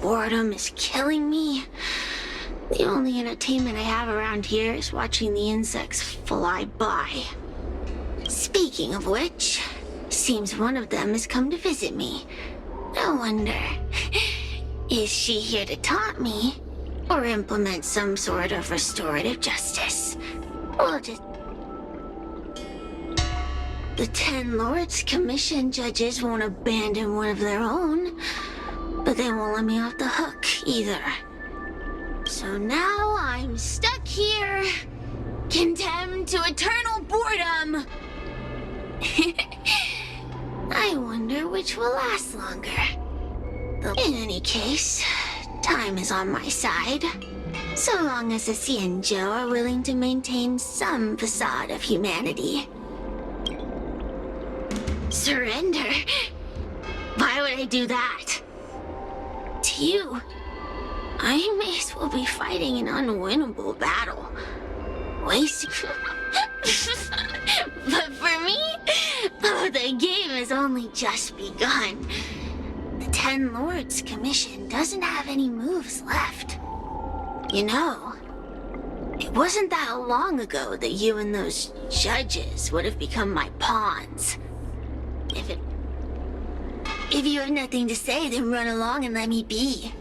boredom is killing me. The only entertainment I have around here is watching the insects fly by. Speaking of which, seems one of them has come to visit me. I wonder, is she here to taunt me or implement some sort of restorative justice? Or just... The 10 Lords Commission judges won't abandon one of their own, but they won't let me off the hook either. So now I'm stuck here, condemned to eternal boredom. I wonder which will last longer. In any case, time is on my side. So long as the Xianzhou are willing to maintain some facade of humanity. Surrender? Why would I do that? To you, I may as well be fighting an unwinnable battle. Wasting... But for me, oh, the game has only just begun. The 10 Lords Commission doesn't have any moves left. You know, it wasn't that long ago that you and those judges would have become my pawns. If you have nothing to say, then run along and let me be.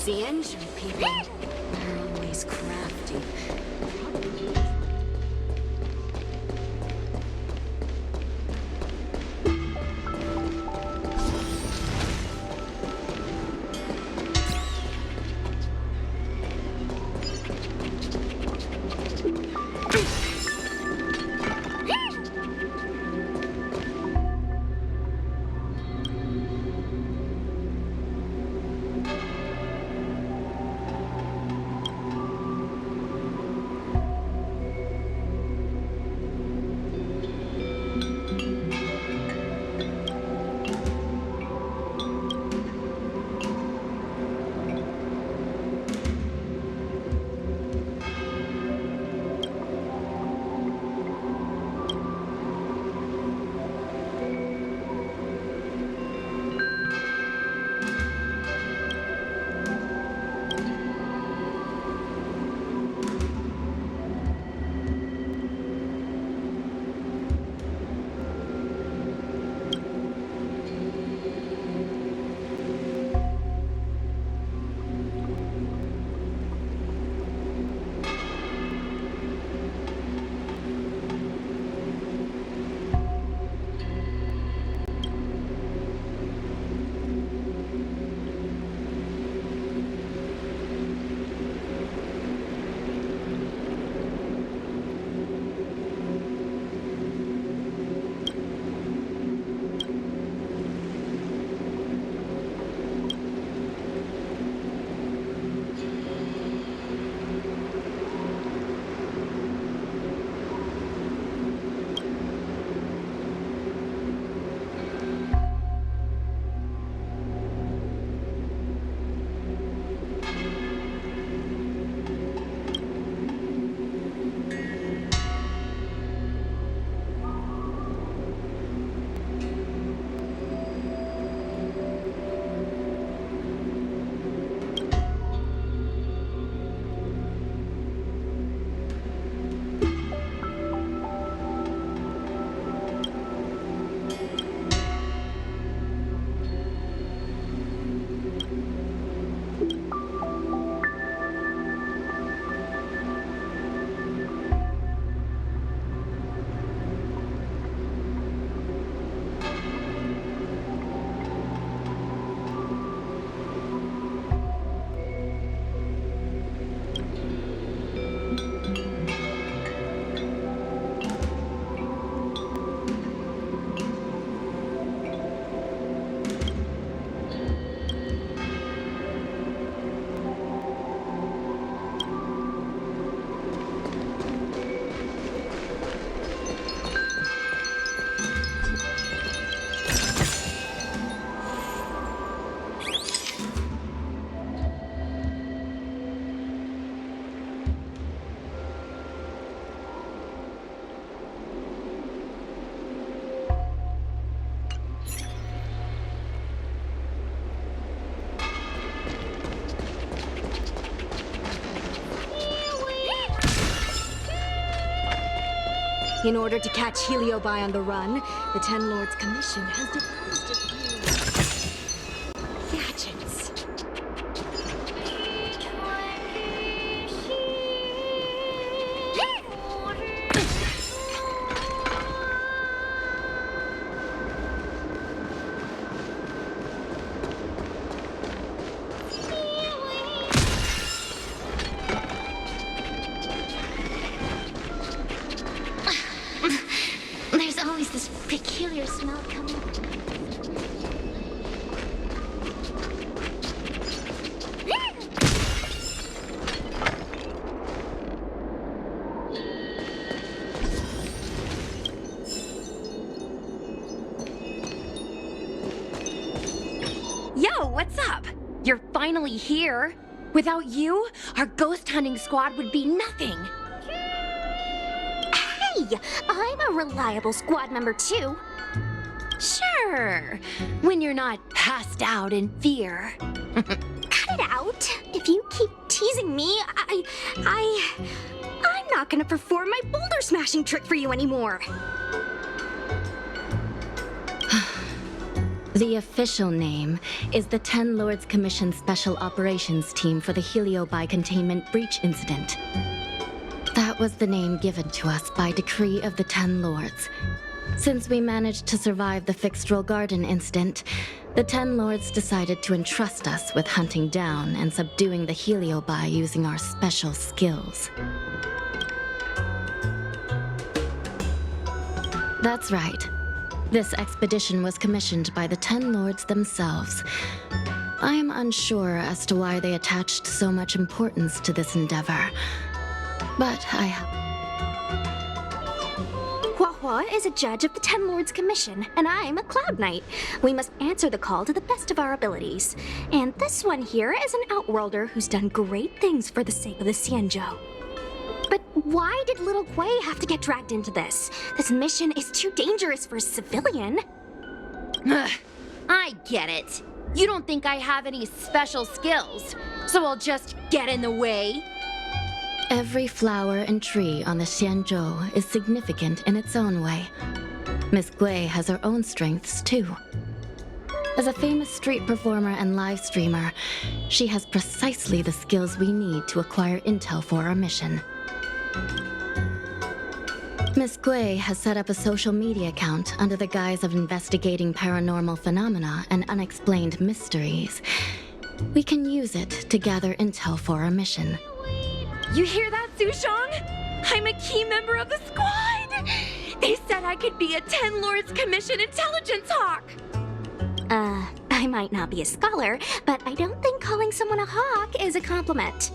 The engine people are always crafty. In order to catch Heliobi on the run, the Ten Lords Commission has devised a few gadgets. There's always this peculiar smell coming. Yo, what's up? You're finally here. Without you, our ghost hunting squad would be nothing. Hey, I'm a reliable squad member too. Sure, when you're not passed out in fear. Cut it out. If you keep teasing me, I'm not gonna perform my boulder smashing trick for you anymore. The official name is the Ten Lords Commission Special Operations Team for the Heliobi Containment Breach Incident. That was the name given to us by decree of the Ten Lords. Since we managed to survive the Fixed-Roll Garden incident, the Ten Lords decided to entrust us with hunting down and subduing the Heliobi using our special skills. That's right. This expedition was commissioned by the Ten Lords themselves. I am unsure as to why they attached so much importance to this endeavor, but Huahua is a judge of the Ten Lords Commission, and I'm a Cloud Knight. We must answer the call to the best of our abilities. And this one here is an Outworlder who's done great things for the sake of the Xianzhou. But why did little Gui have to get dragged into this? This mission is too dangerous for a civilian. Ugh, I get it. You don't think I have any special skills, so I'll just get in the way. Every flower and tree on the Xianzhou is significant in its own way. Miss Gui has her own strengths, too. As a famous street performer and live streamer, she has precisely the skills we need to acquire intel for our mission. Miss Gui has set up a social media account under the guise of investigating paranormal phenomena and unexplained mysteries. We can use it to gather intel for our mission. You hear that, Sushong? I'm a key member of the squad! They said I could be a Ten Lords Commission intelligence hawk! I might not be a scholar, but I don't think calling someone a hawk is a compliment.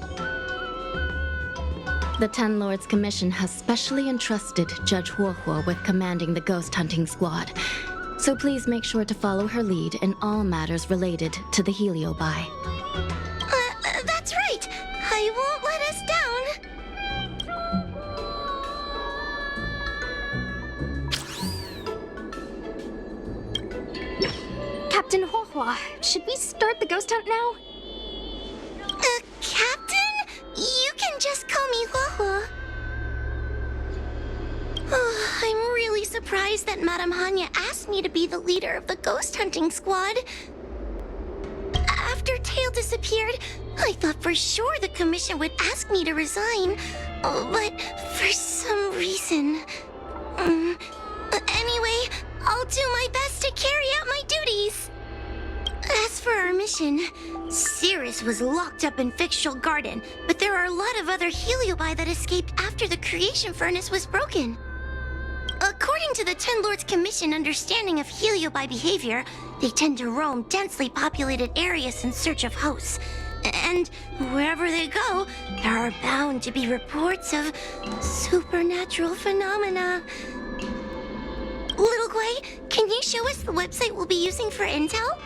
The Ten Lords Commission has specially entrusted Judge Huohuo with commanding the ghost hunting squad, so please make sure to follow her lead in all matters related to the Heliobi. That's right. I won't let us down. Captain Huohua, should we start the ghost hunt now? Captain? You can just call me Huahua. I'm really surprised that Madame Hanya asked me to be the leader of the ghost hunting squad. After Tail disappeared, I thought for sure the commission would ask me to resign. But for some reason... Anyway, I'll do my best to carry out my duties. As for our mission, Cirrus was locked up in Fixed-Roll Garden, but there are a lot of other Heliobi that escaped after the creation furnace was broken. According to the Ten Lords Commission understanding of Heliobi behavior, they tend to roam densely populated areas in search of hosts. And wherever they go, there are bound to be reports of supernatural phenomena. Little Gui, can you show us the website we'll be using for intel?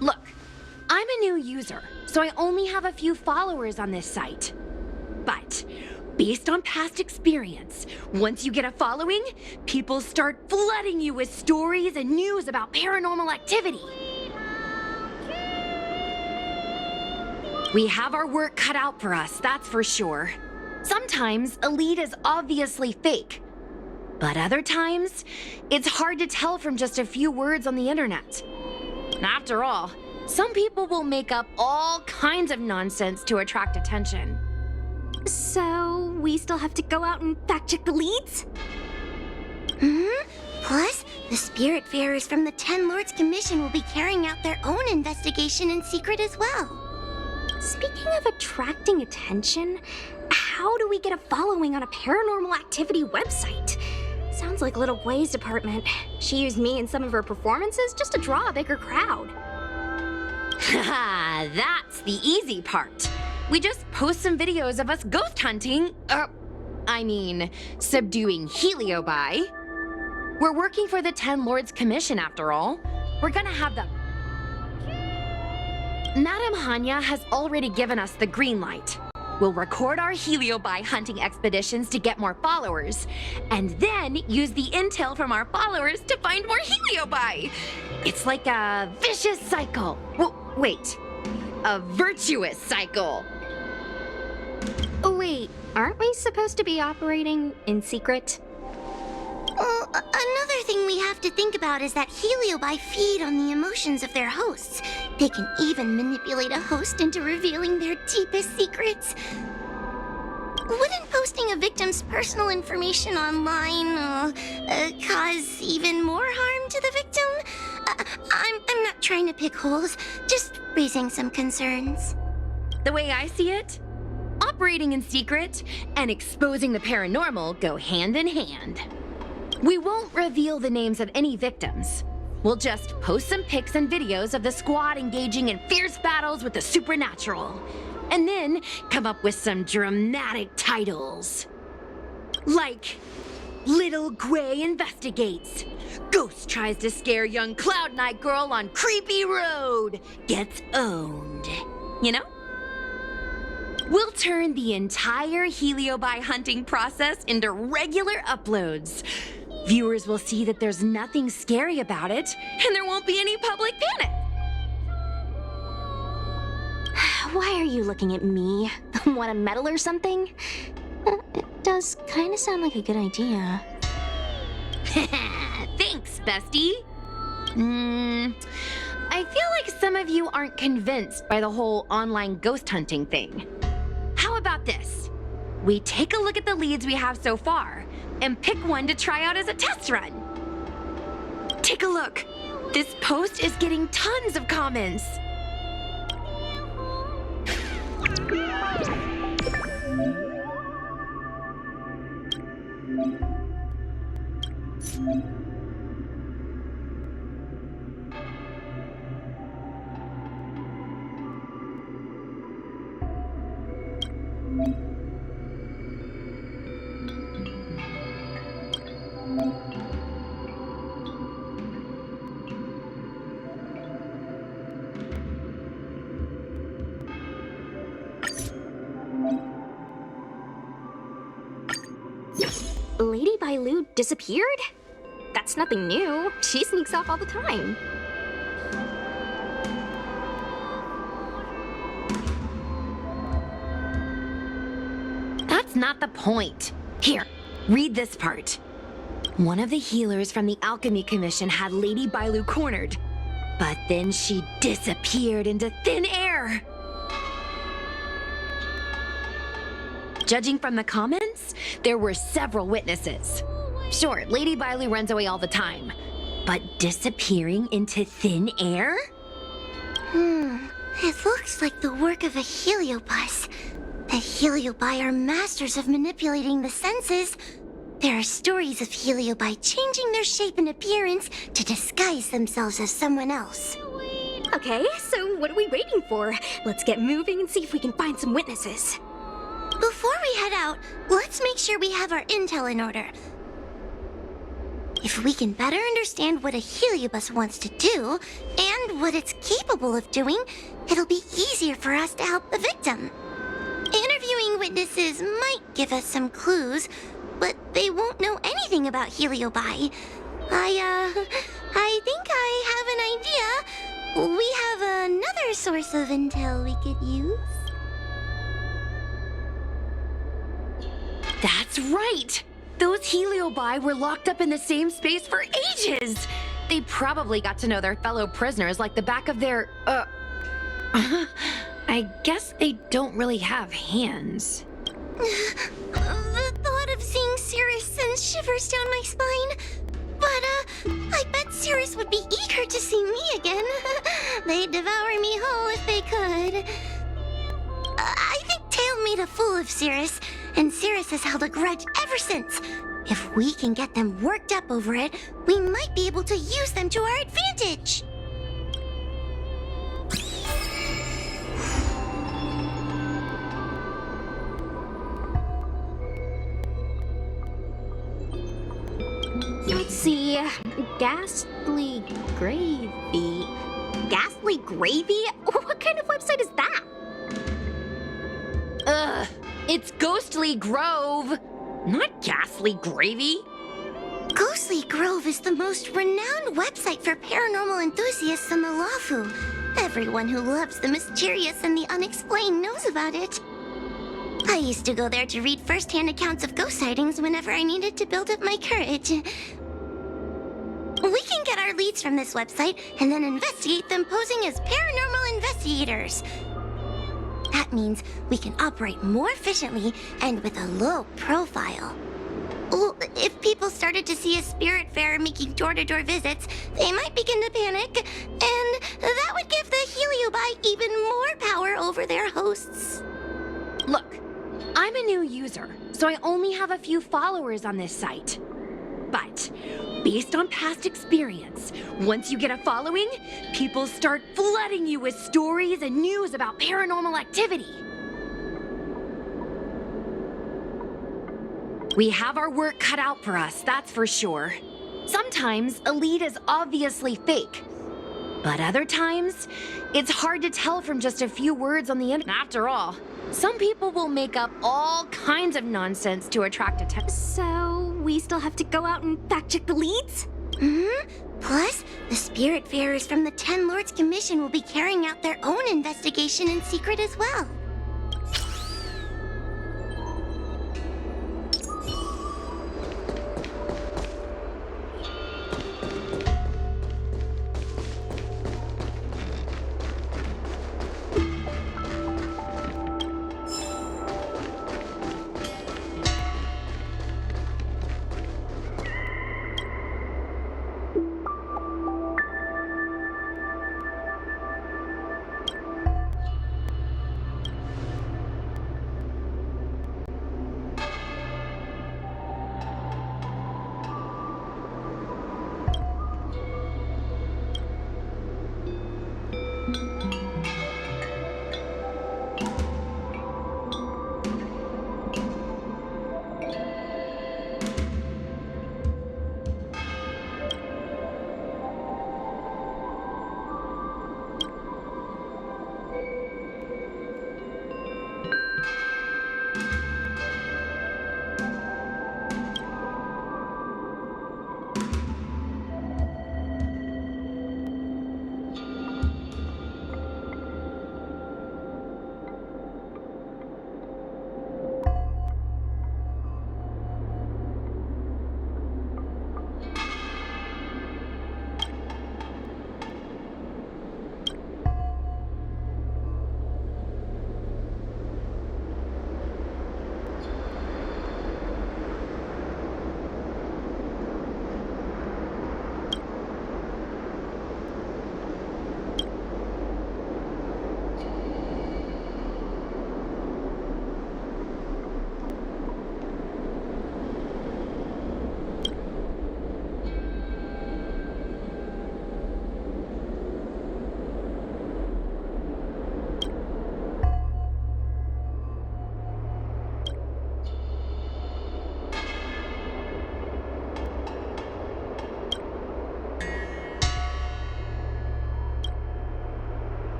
Look, I'm a new user, so I only have a few followers on this site. But based on past experience, once you get a following, people start flooding you with stories and news about paranormal activity. We have our work cut out for us, that's for sure. Sometimes a lead is obviously fake, but other times, it's hard to tell from just a few words on the internet. After all, some people will make up all kinds of nonsense to attract attention. So, we still have to go out and fact-check the leads? Plus, the Spiritfarers from the Ten Lords Commission will be carrying out their own investigation in secret as well. Speaking of attracting attention, how do we get a following on a paranormal activity website? Sounds like Little Way's department. She used me in some of her performances just to draw a bigger crowd. Haha, that's the easy part. We just post some videos of us ghost hunting, subduing Heliobi. We're working for the Ten Lords Commission after all. We're gonna have them. Madame Hanya has already given us the green light. We'll record our Heliobi hunting expeditions to get more followers, and then use the intel from our followers to find more Heliobi. It's like a vicious cycle. Wait, a virtuous cycle. Wait, aren't we supposed to be operating in secret? Well, another thing we have to think about is that Heliobi feed on the emotions of their hosts. They can even manipulate a host into revealing their deepest secrets. Wouldn't posting a victim's personal information online cause even more harm to the victim? I'm not trying to pick holes, just raising some concerns. The way I see it, operating in secret and exposing the paranormal go hand in hand. We won't reveal the names of any victims. We'll just post some pics and videos of the squad engaging in fierce battles with the supernatural. And then come up with some dramatic titles. Like, Little Gray Investigates. Ghost tries to scare young Cloud Knight girl on creepy road. Gets owned. You know? We'll turn the entire Heliobi hunting process into regular uploads. Viewers will see that there's nothing scary about it, and there won't be any public panic. Why are you looking at me? Want a medal or something? It does kind of sound like a good idea. Thanks, bestie. I feel like some of you aren't convinced by the whole online ghost hunting thing. How about this? We take a look at the leads we have so far, and pick one to try out as a test run. Take a look. This post is getting tons of comments. Lady Bailu disappeared? That's nothing new. She sneaks off all the time. That's not the point. Here, read this part. One of the healers from the Alchemy Commission had Lady Bailu cornered, but then she disappeared into thin air. Judging from the comments, there were several witnesses. Sure, Lady Bailu runs away all the time, but disappearing into thin air? It looks like the work of a heliobus. The Heliobi are masters of manipulating the senses. There are stories of Heliobi changing their shape and appearance to disguise themselves as someone else. Okay, so what are we waiting for? Let's get moving and see if we can find some witnesses. Before we head out, let's make sure we have our intel in order. If we can better understand what a heliobus wants to do, and what it's capable of doing, it'll be easier for us to help the victim. Interviewing witnesses might give us some clues, but they won't know anything about heliobi. I think I have an idea. We have another source of intel we could use. That's right! Those heliobi were locked up in the same space for ages! They probably got to know their fellow prisoners like the back of their, I guess they don't really have hands. The thought of seeing Cirrus sends shivers down my spine. But, I bet Cirrus would be eager to see me again. They'd devour me whole if they could. I think Tail made a fool of Cirrus, and Cirrus has held a grudge ever since. If we can get them worked up over it, we might be able to use them to our advantage. Let's see. Ghastly Gravy. Ghastly Gravy? What kind of website is that? Ugh, it's Ghostly Grove, not Ghastly Gravy. Ghostly Grove is the most renowned website for paranormal enthusiasts in the Lawfu. Everyone who loves the mysterious and the unexplained knows about it. I used to go there to read first-hand accounts of ghost sightings whenever I needed to build up my courage. We can get our leads from this website and then investigate them posing as paranormal investigators. That means we can operate more efficiently and with a low profile. Well, if people started to see a spirit farer making door-to-door visits, they might begin to panic, and that would give the heliobi even more power over their hosts. Look, I'm a new user, so I only have a few followers on this site. But, based on past experience, once you get a following, people start flooding you with stories and news about paranormal activity. We have our work cut out for us, that's for sure. Sometimes a lead is obviously fake. But other times, it's hard to tell from just a few words on the internet. After all, some people will make up all kinds of nonsense to attract attention. So, we still have to go out and fact-check the leads? Mm-hmm. Plus, the Spiritfarers from the Ten Lords Commission will be carrying out their own investigation in secret as well.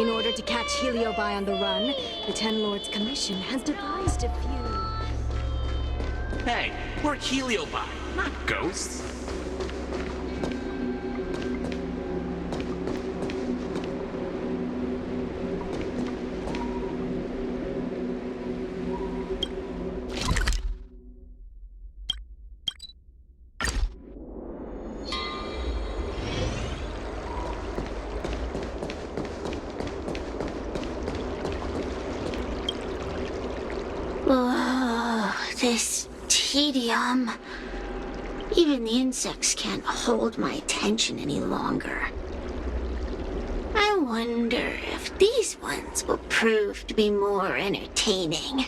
In order to catch Heliobi on the run, the Ten Lords Commission has devised a few... Hey, we're Heliobi, not ghosts. Oh, this tedium. Even the insects can't hold my attention any longer. I wonder if these ones will prove to be more entertaining.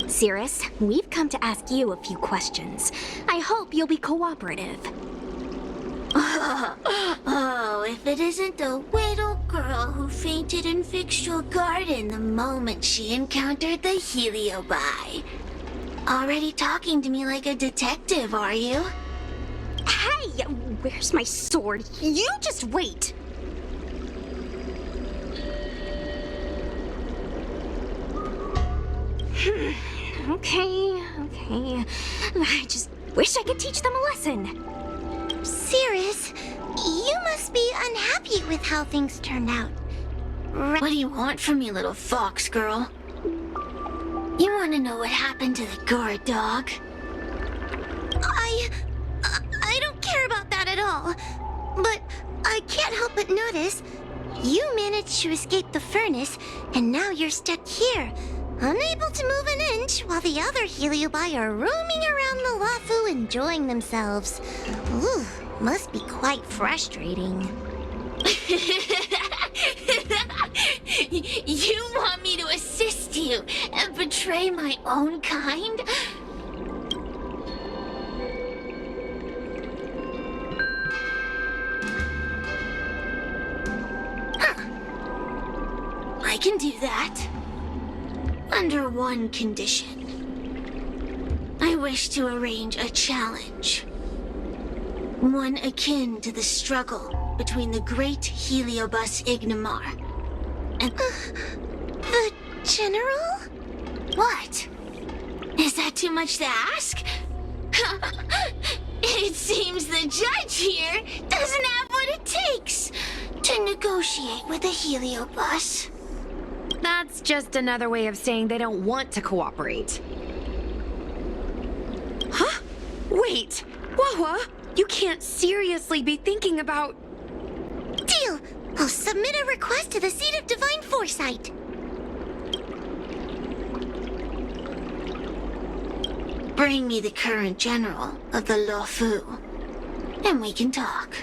Cirrus, we've come to ask you a few questions. I hope you'll be cooperative. Oh, if it isn't the little girl who fainted in fixed your garden the moment she encountered the Heliobi. Already talking to me like a detective, are you? Hey, where's my sword? You just wait. Okay. I just wish I could teach them a lesson. Cirrus, you must be unhappy with how things turned out. What do you want from me, little fox girl? You want to know what happened to the guard dog? I don't care about that at all. But I can't help but notice you managed to escape the furnace, and now you're stuck here, unable to move an inch, while the other Heliobi are roaming around the Lafu enjoying themselves. Ooh, must be quite frustrating. You want me to assist you and betray my own kind? Huh. I can do that. Under one condition. I wish to arrange a challenge. One akin to the struggle between the great Heliobus Ignimar and... the General? What? Is that too much to ask? It seems the judge here doesn't have what it takes to negotiate with the Heliobus. That's just another way of saying they don't want to cooperate. Huh? Wait! Wawa! You can't seriously be thinking about... Deal! I'll submit a request to the Seat of Divine Foresight. Bring me the current general of the Lafu, and we can talk.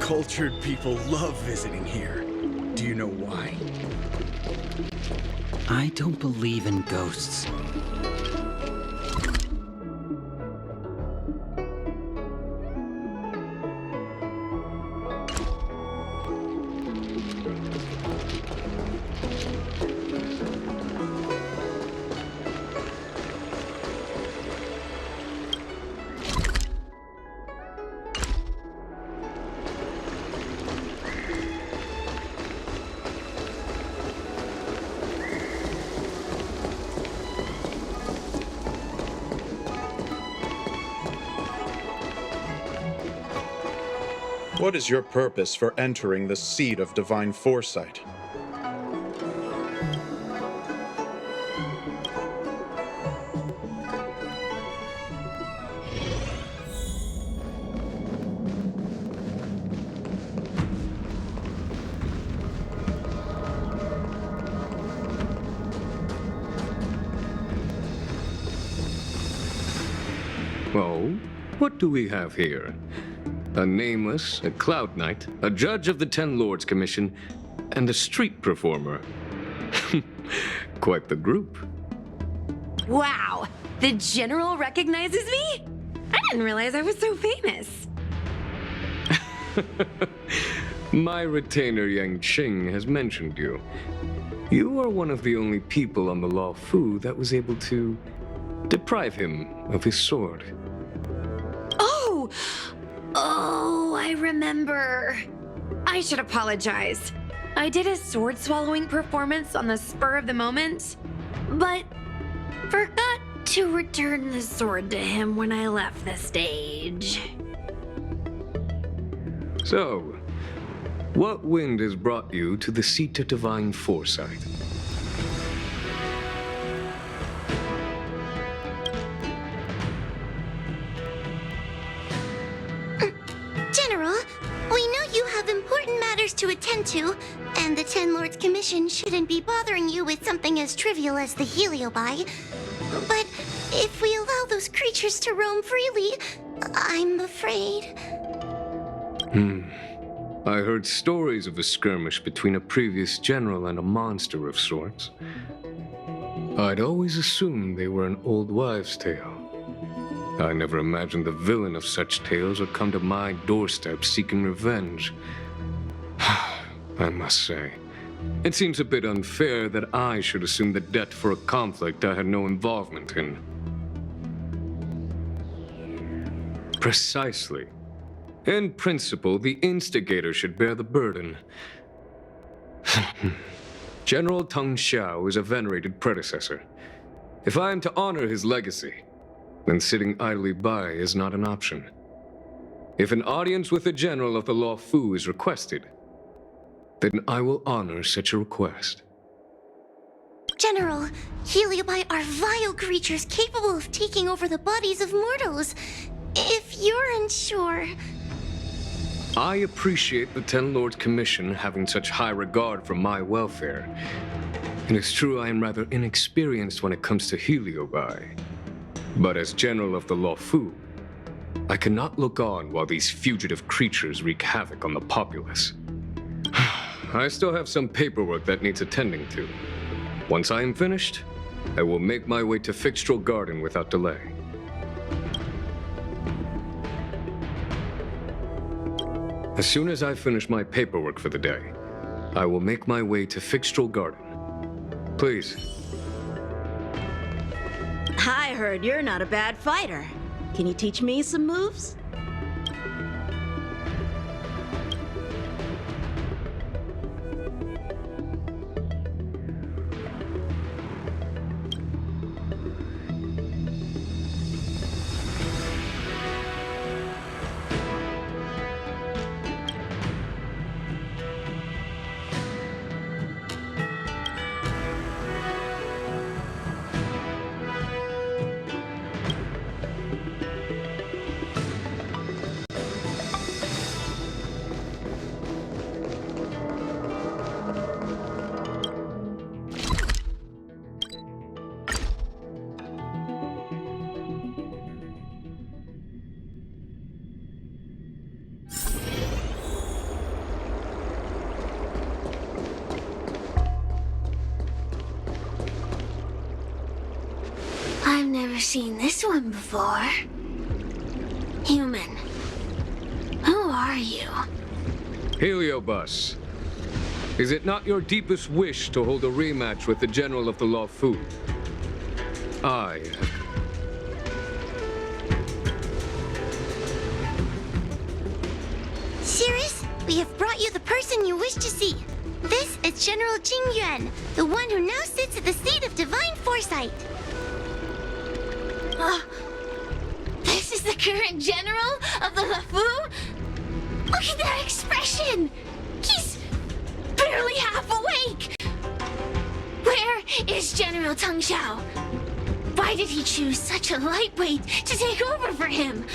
Cultured people love visiting here. Do you know why? I don't believe in ghosts. What is your purpose for entering the Seat of Divine Foresight? Oh, what do we have here? A nameless, a cloud knight, a judge of the Ten Lords Commission, and a street performer. Quite the group. Wow, the General recognizes me? I didn't realize I was so famous. My retainer Yang Qing has mentioned you. You are one of the only people on the Law Fu that was able to deprive him of his sword. Oh, I remember. I should apologize. I did a sword-swallowing performance on the spur of the moment, but forgot to return the sword to him when I left the stage. So, what wind has brought you to the seat of divine foresight? General, we know you have important matters to attend to, and the Ten Lords Commission shouldn't be bothering you with something as trivial as the Heliobi. But if we allow those creatures to roam freely, I'm afraid... I heard stories of a skirmish between a previous general and a monster of sorts. I'd always assumed they were an old wives' tale. I never imagined the villain of such tales would come to my doorstep seeking revenge. I must say, it seems a bit unfair that I should assume the debt for a conflict I had no involvement in. Precisely. In principle, the instigator should bear the burden. General Teng Xiao is a venerated predecessor. If I am to honor his legacy, then sitting idly by is not an option. If an audience with the general of the Law Fu is requested, then I will honor such a request. General, Heliobi are vile creatures capable of taking over the bodies of mortals. If you're unsure... I appreciate the Ten Lords Commission having such high regard for my welfare. It is true I am rather inexperienced when it comes to Heliobi. But as General of the Law Fu, I cannot look on while these fugitive creatures wreak havoc on the populace. I still have some paperwork that needs attending to. Once I am finished, I will make my way to Fixtral Garden without delay. As soon as I finish my paperwork for the day, I will make my way to Fixtral Garden. Please. I heard you're not a bad fighter. Can you teach me some moves? I've never seen this one before. Human. Who are you? Heliobus. Is it not your deepest wish to hold a rematch with the General of the Law Fu? Cirrus, we have brought you the person you wish to see. This is General Jing Yuan, the one who now sits at the seat of divine foresight. This is the current general of the LeFou? Look at that expression! He's barely half awake! Where is General Teng Xiao? Why did he choose such a lightweight to take over for him?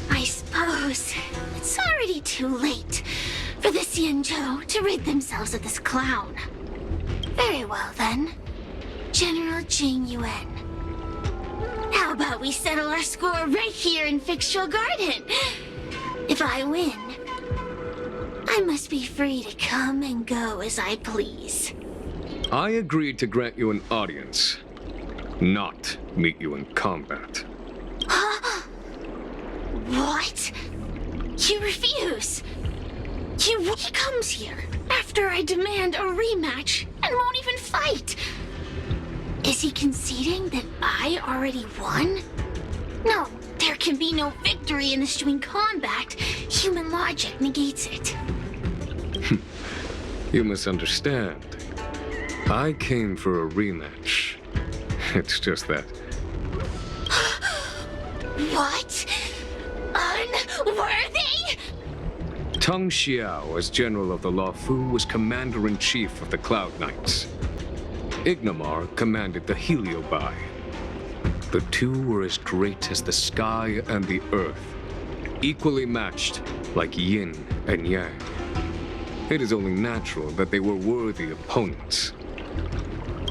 I suppose it's already too late for the Xianzhou to rid themselves of this clown. Very well then. General Jing Yuan. How about we settle our score right here in Fictional Garden? If I win, I must be free to come and go as I please. I agreed to grant you an audience, not meet you in combat. What? You refuse? He comes here after I demand a rematch and won't even fight. Is he conceding that I already won? No, there can be no victory in ensuing combat. Human logic negates it. You misunderstand. I came for a rematch. It's just that. What? Unworthy? Tang Xiao, as General of the Luofu, was Commander-in-Chief of the Cloud Knights. Ignamar commanded the Heliobai. The two were as great as the sky and the earth, equally matched like yin and yang. It is only natural that they were worthy opponents.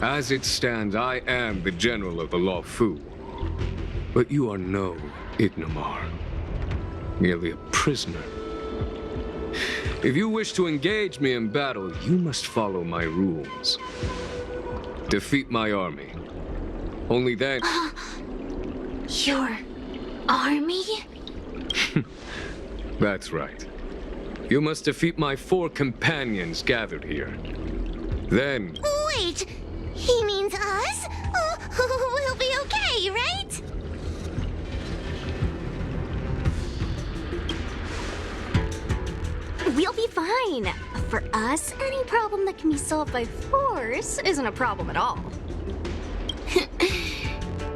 As it stands, I am the General of the Luofu. But you are no Ignamar, merely a prisoner. If you wish to engage me in battle, you must follow my rules. Defeat my army. Only then... Your army? That's right. You must defeat my 4 companions gathered here. Then... Wait! He means us? We'll be okay, right? We'll be fine. For us, any problem that can be solved by force isn't a problem at all.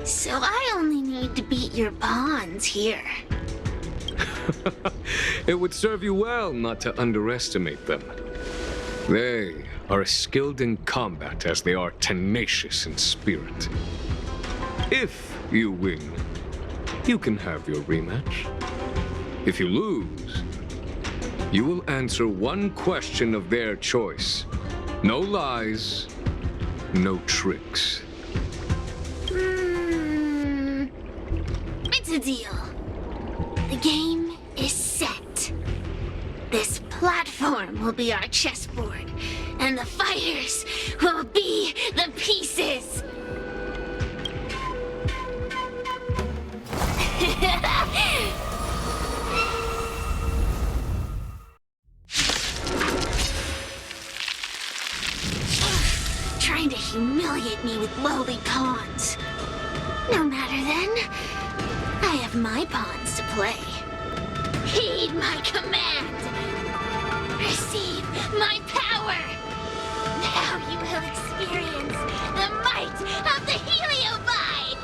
So I only need to beat your pawns here. It would serve you well not to underestimate them. They are as skilled in combat as they are tenacious in spirit. If you win, you can have your rematch. If you lose, you will answer one question of their choice. No lies, no tricks. It's a deal. The game is set. This platform will be our chessboard, and the fighters will be the pieces. Trying to humiliate me with lowly pawns. No matter then, I have my pawns to play. Heed my command. Receive my power. Now you will experience the might of the Heliobai.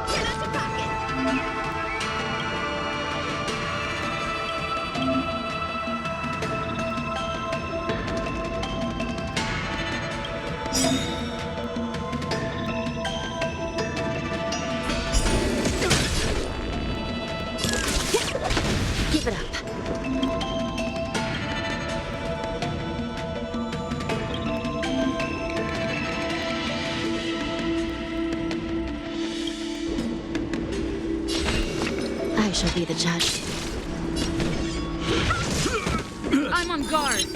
Get out your pocket. Give it up. I shall be the judge. I'm on guard.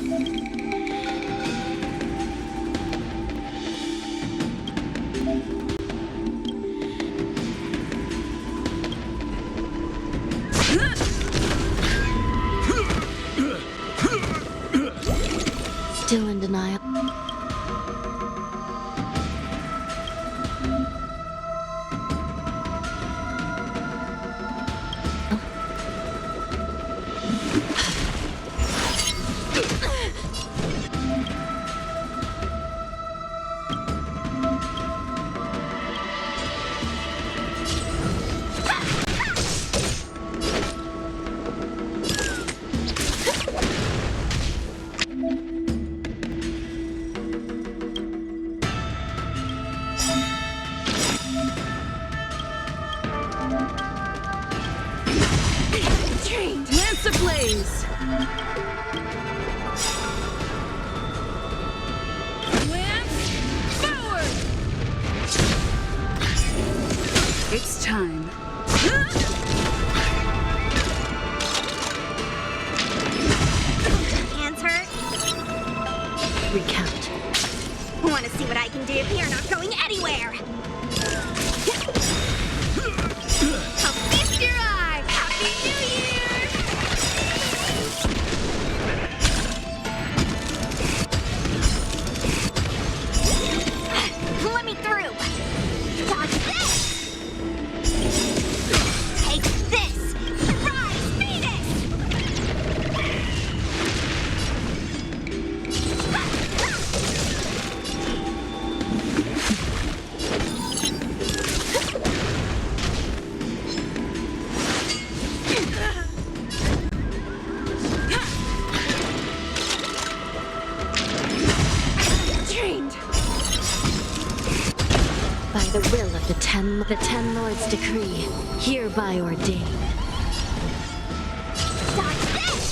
Still in denial. Lance ablaze! Lance forward! It's time. Hands hurt? Recount. Want to see what I can do? You're not going anywhere! I'll feast your eye! Happy New Year! Let me through! Dodge this! Take this! Rise, Venus! Trained. By the will of the Ten Lords' decree, hereby ordained. Dodge this!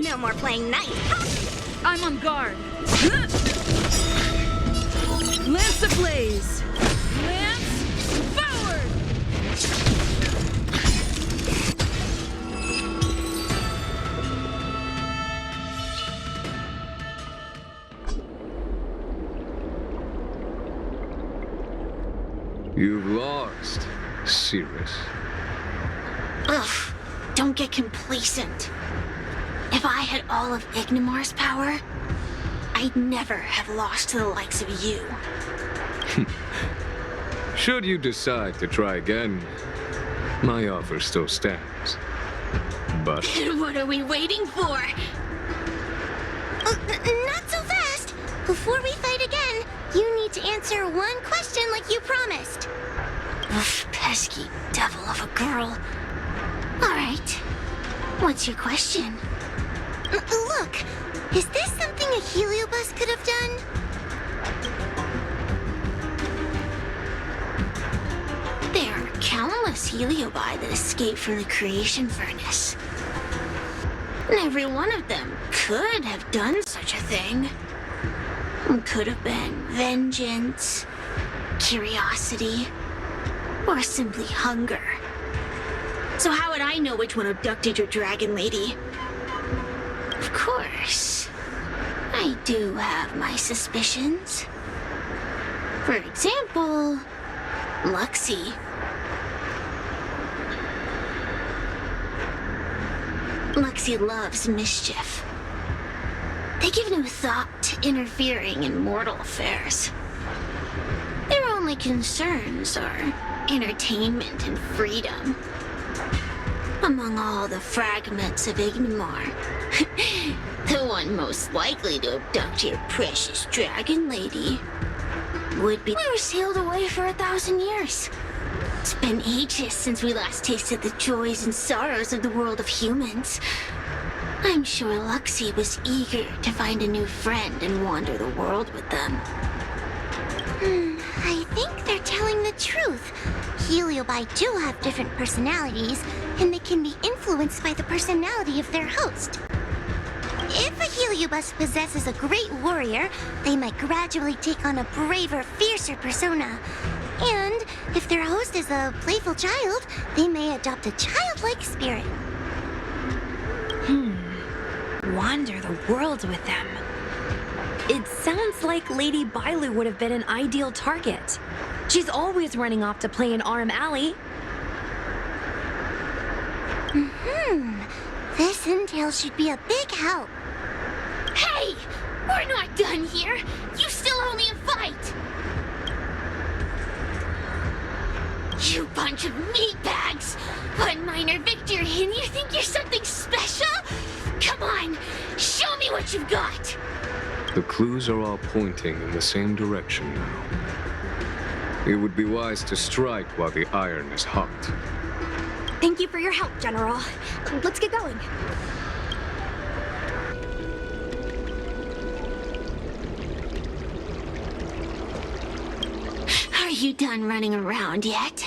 No more playing nice. I'm on guard. Lance ablaze. Lance forward. You've lost, Cirrus. Ugh, don't get complacent. If I had all of Ignimar's power, I'd never have lost to the likes of you. Should you decide to try again, my offer still stands. But What are we waiting for? Not so fast! Before we fight again, you need to answer one question like you promised. Ugh, pesky devil of a girl. All right, what's your question? Look, is this something a Heliobus could have done? There are countless Heliobi that escaped from the creation furnace. And every one of them could have done such a thing. Could have been vengeance, curiosity, or simply hunger. So how would I know which one abducted your dragon lady? Of course, I do have my suspicions. For example, Luxie. Luxie loves mischief. They give no thought to interfering in mortal affairs. Their only concerns are entertainment and freedom. Among all the fragments of Ignimar, the one most likely to abduct your precious dragon lady would be... We were sailed away for 1,000 years. It's been ages since we last tasted the joys and sorrows of the world of humans. I'm sure Luxie was eager to find a new friend and wander the world with them. I think they're telling the truth. Heliobi do have different personalities, and they can be influenced by the personality of their host. If a Heliobus possesses a great warrior, they might gradually take on a braver, fiercer persona. And if their host is a playful child, they may adopt a childlike spirit. Wander the world with them. It sounds like Lady Bailu would have been an ideal target. She's always running off to play in Arm Alley. This intel should be a big help. Hey! We're not done here! You still owe me a fight! You bunch of meatbags! One minor victory and you think you're something special? Come on, show me what you've got! the clues are all pointing in the same direction now. It would be wise to strike while the iron is hot. Thank you for your help, General. Let's get going. Are you done running around yet?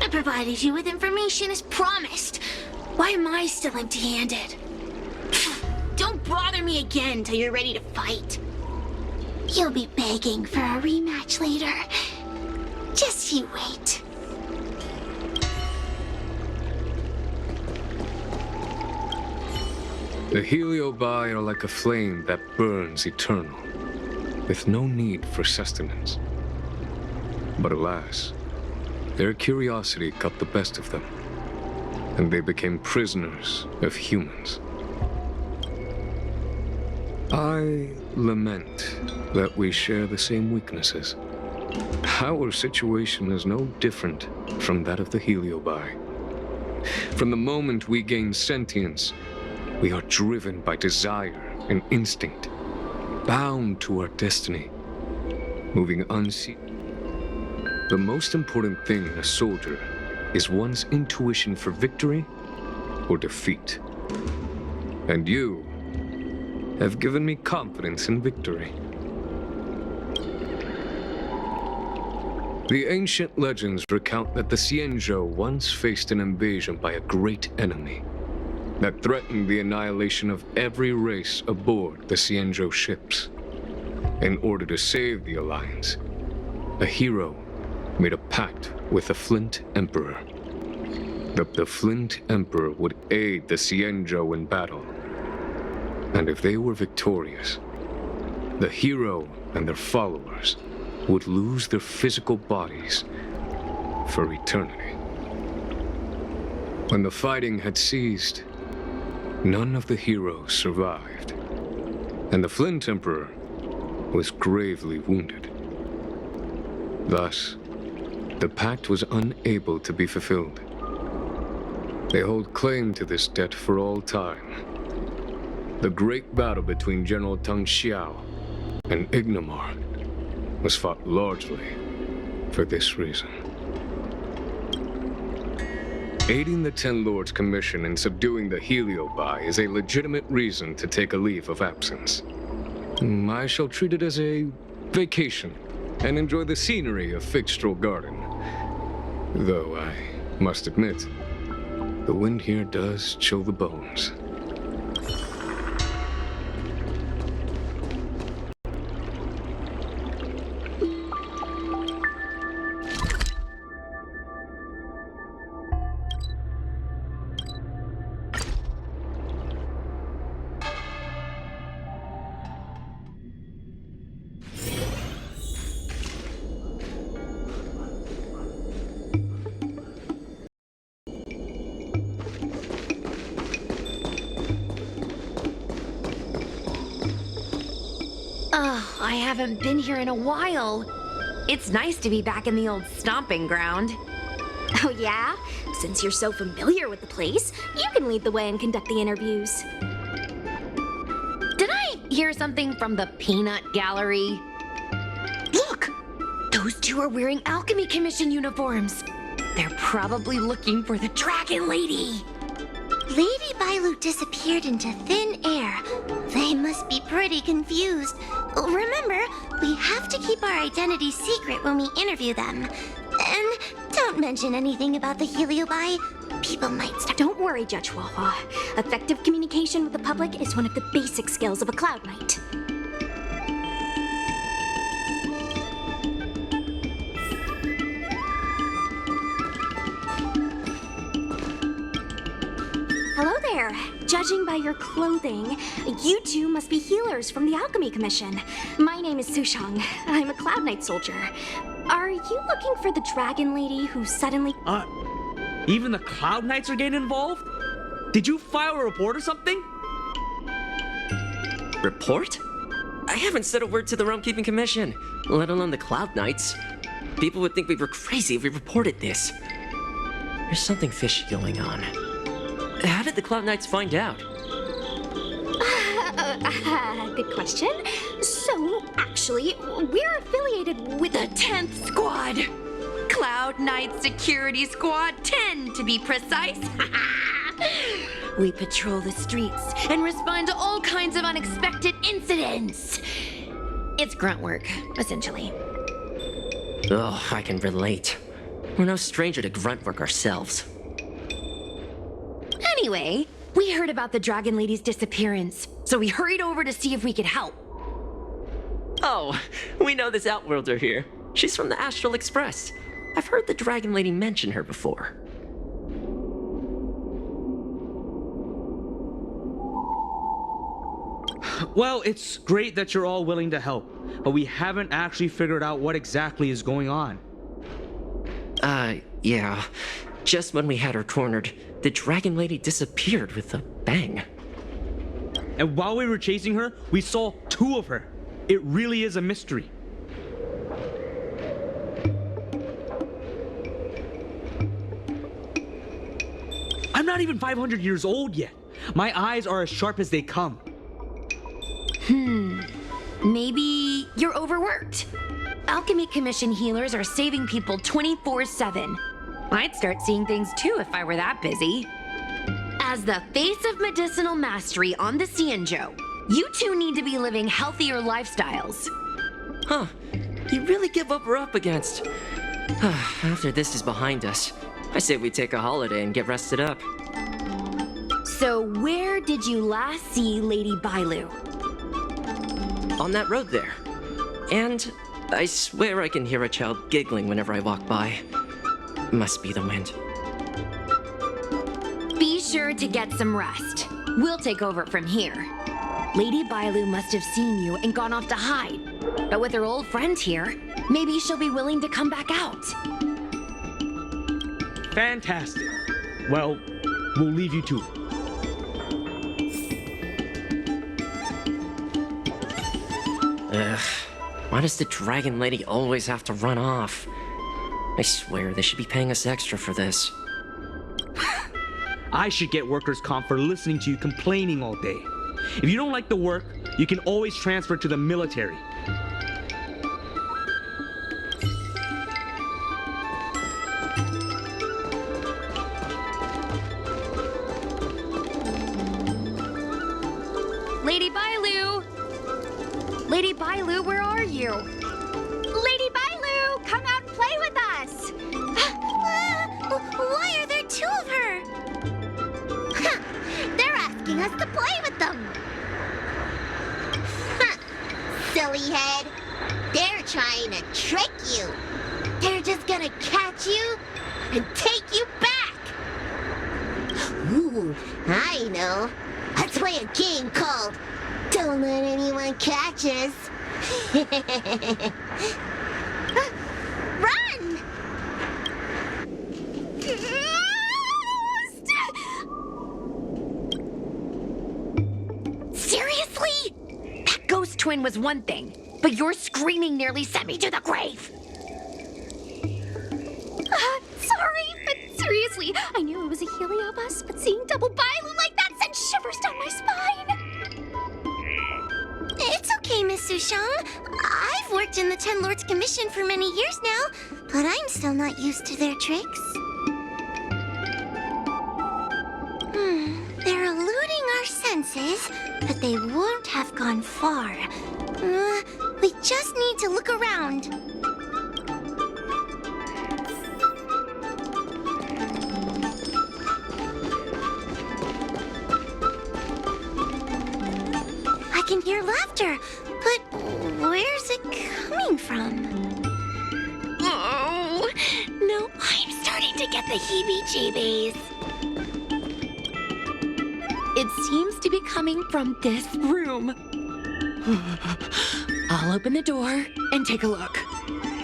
I provided you with information as promised. Why am I still empty-handed? Don't bother me again till you're ready to fight. You'll be begging for a rematch later. Just you wait. The Heliobi are like a flame that burns eternal, with no need for sustenance. But alas, their curiosity got the best of them, and they became prisoners of humans. I lament that we share the same weaknesses. Our situation is no different from that of the Heliobi. From the moment we gain sentience, we are driven by desire and instinct, bound to our destiny, moving unseen. The most important thing in a soldier is one's intuition for victory or defeat. And you have given me confidence in victory. The ancient legends recount that the Xianzhou once faced an invasion by a great enemy that threatened the annihilation of every race aboard the Xianzhou ships. In order to save the Alliance, a hero made a pact with the Flint Emperor. That the Flint Emperor would aid the Xianzhou in battle. And if they were victorious, the hero and their followers would lose their physical bodies for eternity. When the fighting had ceased, none of the heroes survived, and the Flint Emperor was gravely wounded. Thus, the pact was unable to be fulfilled. They hold claim to this debt for all time. The great battle between General Tang Xiao and Ignamar was fought largely for this reason. Aiding the Ten Lords' Commission in subduing the Heliobi is a legitimate reason to take a leave of absence. I shall treat it as a vacation and enjoy the scenery of Figstrel Garden. Though I must admit, the wind here does chill the bones. I haven't been here in a while. It's nice to be back in the old stomping ground. Oh yeah? Since you're so familiar with the place, you can lead the way and conduct the interviews. Did I hear something from the Peanut Gallery? Look! Those two are wearing Alchemy Commission uniforms. They're probably looking for the Dragon Lady. Lady Bailu disappeared into thin air. They must be pretty confused. Remember, we have to keep our identity secret when we interview them. And don't mention anything about the Heliobi. People might start— Don't worry, Judge Wawa. Effective communication with the public is one of the basic skills of a Cloud Knight. Hello there. Judging by your clothing, you two must be healers from the Alchemy Commission. My name is Sushang. I'm a Cloud Knight soldier. Are you looking for the Dragon Lady who suddenly— Even the Cloud Knights are getting involved? Did you file a report or something? Report? I haven't said a word to the Realm Keeping Commission, let alone the Cloud Knights. People would think we were crazy if we reported this. There's something fishy going on. How did the Cloud Knights find out? Good question. So, actually, we're affiliated with The 10th Squad! Cloud Knight Security Squad 10, to be precise. We patrol the streets and respond to all kinds of unexpected incidents. It's grunt work, essentially. Oh, I can relate. We're no stranger to grunt work ourselves. Anyway, we heard about the Dragon Lady's disappearance, so we hurried over to see if we could help. Oh, we know this Outworlder here. She's from the Astral Express. I've heard the Dragon Lady mention her before. Well, it's great that you're all willing to help, but we haven't actually figured out what exactly is going on. Yeah. Just when we had her cornered, the Dragon Lady disappeared with a bang. And while we were chasing her, we saw 2 of her. It really is a mystery. I'm not even 500 years old yet. My eyes are as sharp as they come. Maybe you're overworked. Alchemy Commission healers are saving people 24/7. I'd start seeing things too if I were that busy. As the face of medicinal mastery on the Cienjo, you two need to be living healthier lifestyles. Huh. You really give what we're up against. After this is behind us, I say we take a holiday and get rested up. So where did you last see Lady Bailu? On that road there. And I swear I can hear a child giggling whenever I walk by. Must be the wind. Be sure to get some rest. We'll take over from here. Lady Bailu must have seen you and gone off to hide. But with her old friend here, maybe she'll be willing to come back out. Fantastic. Well, we'll leave you to it. Ugh. Why does the Dragon Lady always have to run off? I swear they should be paying us extra for this. I should get workers' comp for listening to you complaining all day. If you don't like the work, you can always transfer to the military. Lady Bailu! Lady Bailu, where are you? Lady Bailu, come out and play with us! Why are there 2 of her? They're asking us to play with them. Silly head. They're trying to trick you. They're just gonna catch you and take you back. Ooh, I know. Let's play a game called Don't Let Anyone Catch Us. Run! Seriously? That ghost twin was one thing, but your screaming nearly sent me to the grave. Sorry, but seriously, I knew it was a Heliobus, but seeing double Bailu like that sent shivers down my spine. It's okay, Miss Sushang. I've worked in the Ten Lords Commission for many years now, but I'm still not used to their tricks. They're eluding our senses, but they won't have gone far. We just need to look around. I can hear laughter, but where's it coming from? Oh, no, I'm starting to get the heebie-jeebies. It seems to be coming from this room. I'll open the door and take a look.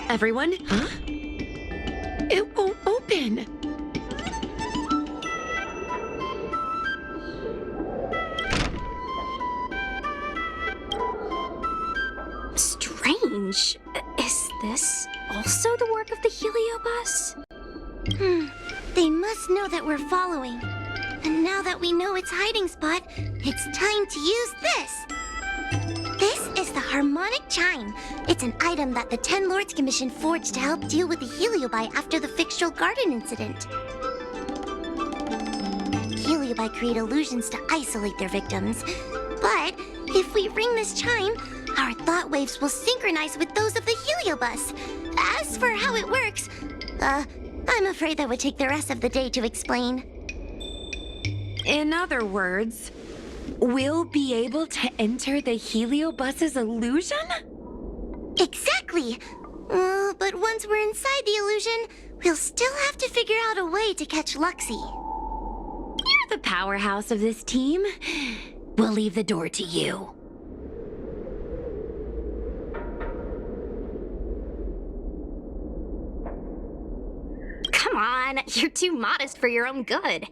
Everyone? Huh? It won't open. Strange. Is this also the work of the Heliobus? They must know that we're following. And now that we know its hiding spot, it's time to use this. This is the harmonic chime. It's an item that the Ten Lords Commission forged to help deal with the Heliobi after the Fixtural Garden incident. Heliobi create illusions to isolate their victims. But if we ring this chime, our thought waves will synchronize with those of the Heliobus. As for how it works, I'm afraid that would take the rest of the day to explain. In other words, we'll be able to enter the Heliobus's illusion? Exactly! But once we're inside the illusion, we'll still have to figure out a way to catch Luxie. You're the powerhouse of this team. We'll leave the door to you. Come on, you're too modest for your own good.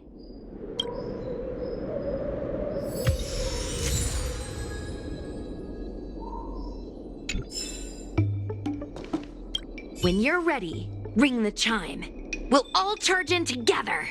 When you're ready, ring the chime. We'll all charge in together.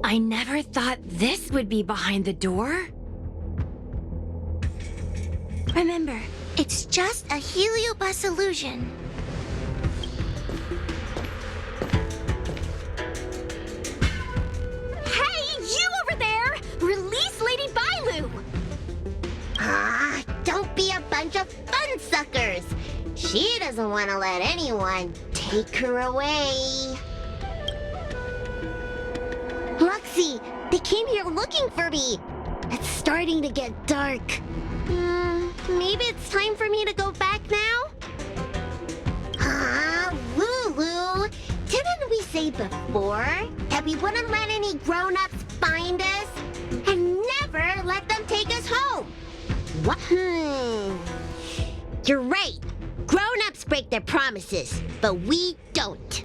I never thought this would be behind the door. Remember, it's just a Heliobus illusion. Hey, you over there! Release Lady Bailu! Don't be a bunch of fun suckers. She doesn't want to let anyone take her away. Luxie, they came here looking for me. It's starting to get dark. Maybe it's time for me to go back now? Lulu, didn't we say before that we wouldn't let any grown-ups find us and never let them take us home? What? You're right. Grown-ups break their promises, but we don't.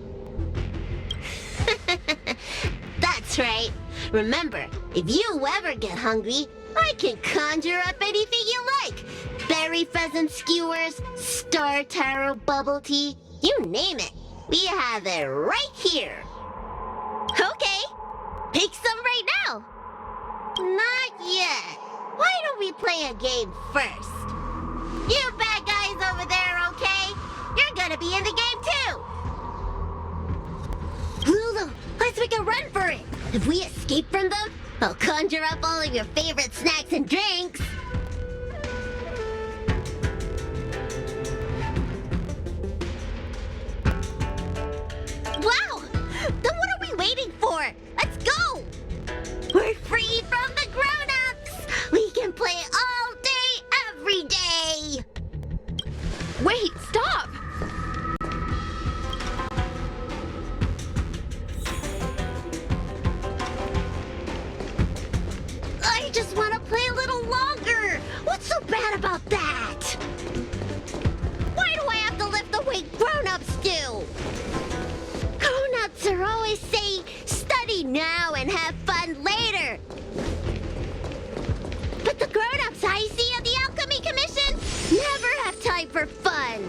That's right. Remember, if you ever get hungry, I can conjure up anything you like. Berry pheasant skewers, star taro bubble tea, you name it. We have it right here. Okay, pick some right now. Not yet. Why don't we play a game first? You bad guys over there, okay? You're gonna be in the game too. Lulu, let's make a run for it. If we escape from them, I'll conjure up all of your favorite snacks and drinks. Wow! Then what are we waiting for? Let's go! We're free from the grown-ups! We can play all day, every day! Wait, stop! I just want to play a little longer! What's so bad about that? Why do I have to lift the weight grown-ups do? Grown-ups are always saying, study now and have fun later. But the grown-ups I see at the Alchemy Commission never have time for fun.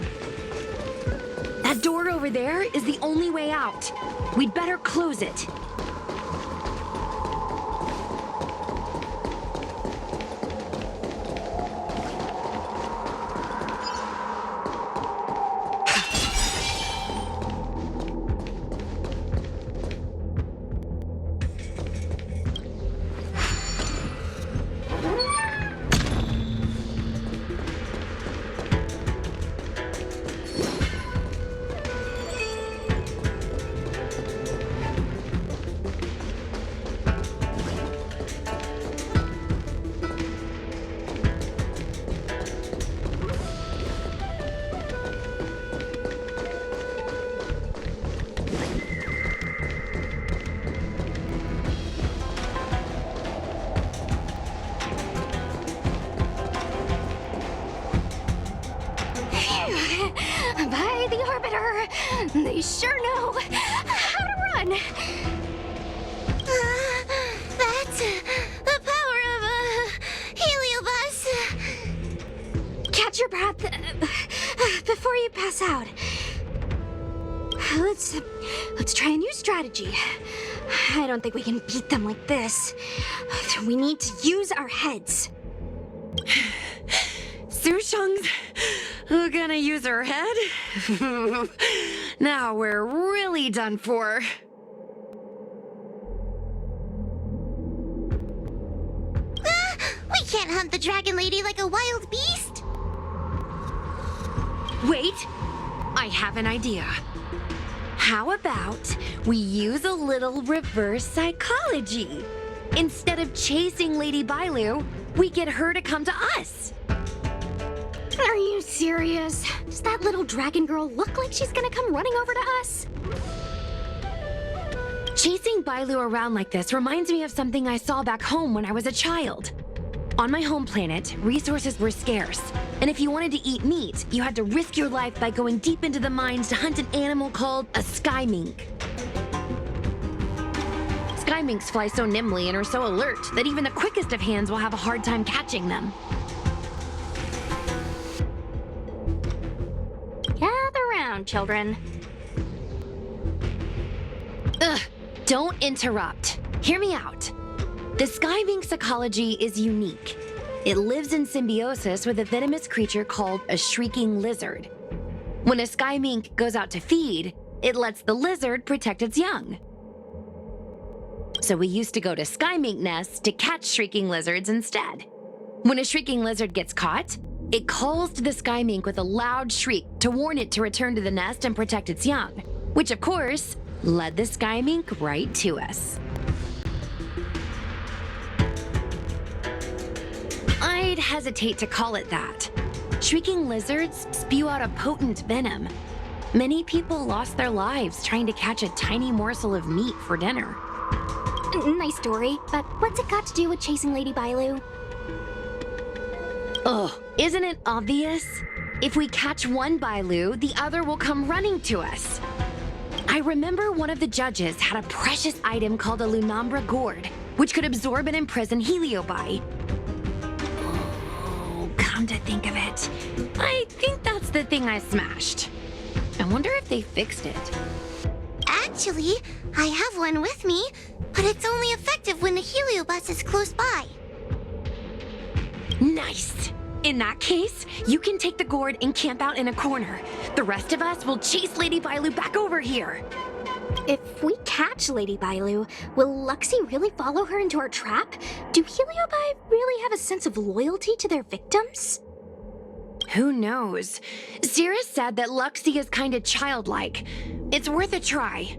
That door over there is the only way out. We'd better close it. Jupiter! They sure know how to run! That's the power of a heliobus. Catch your breath before you pass out. Let's try a new strategy. I don't think we can beat them like this. We need to use our heads. Sushung's gonna use her head? Now we're really done for. We can't hunt the dragon lady like a wild beast. Wait, I have an idea. How about we use a little reverse psychology? Instead of chasing Lady Bailu, we get her to come to us. Are you serious? Does that little dragon girl look like she's gonna come running over to us? Chasing Bailu around like this reminds me of something I saw back home when I was a child. On my home planet, resources were scarce, and if you wanted to eat meat, you had to risk your life by going deep into the mines to hunt an animal called a sky mink. Sky minks fly so nimbly and are so alert that even the quickest of hands will have a hard time catching them. Gather round, children. Ugh, don't interrupt. Hear me out. The sky mink's ecology is unique. It lives in symbiosis with a venomous creature called a shrieking lizard. When a sky mink goes out to feed, it lets the lizard protect its young. So we used to go to sky mink nests to catch shrieking lizards instead. When a shrieking lizard gets caught, it calls to the sky mink with a loud shriek to warn it to return to the nest and protect its young, which of course led the sky mink right to us. I'd hesitate to call it that. Shrieking lizards spew out a potent venom. Many people lost their lives trying to catch a tiny morsel of meat for dinner. Nice story, but what's it got to do with chasing Lady Bailu? Ugh, isn't it obvious? If we catch one Bailu, the other will come running to us. I remember one of the judges had a precious item called a Lunambra gourd, which could absorb and imprison Heliobi. Oh, come to think of it, I think that's the thing I smashed. I wonder if they fixed it. Actually, I have one with me, but it's only effective when the heliobus is close by. Nice! In that case, you can take the gourd and camp out in a corner. The rest of us will chase Lady Bailu back over here. If we catch Lady Bailu, will Luxie really follow her into our trap? Do Heliobi really have a sense of loyalty to their victims? Who knows? Cirrus said that Luxie is kinda childlike. It's worth a try.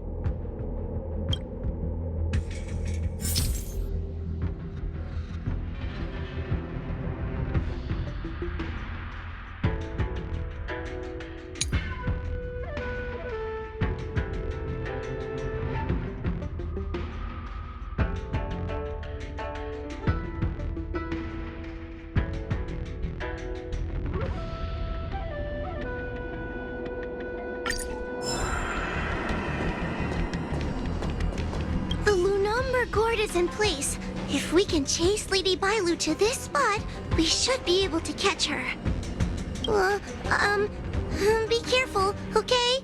The Lunambra gourd is in place. If we can chase Lady Bailu to this spot, we should be able to catch her. Be careful, okay?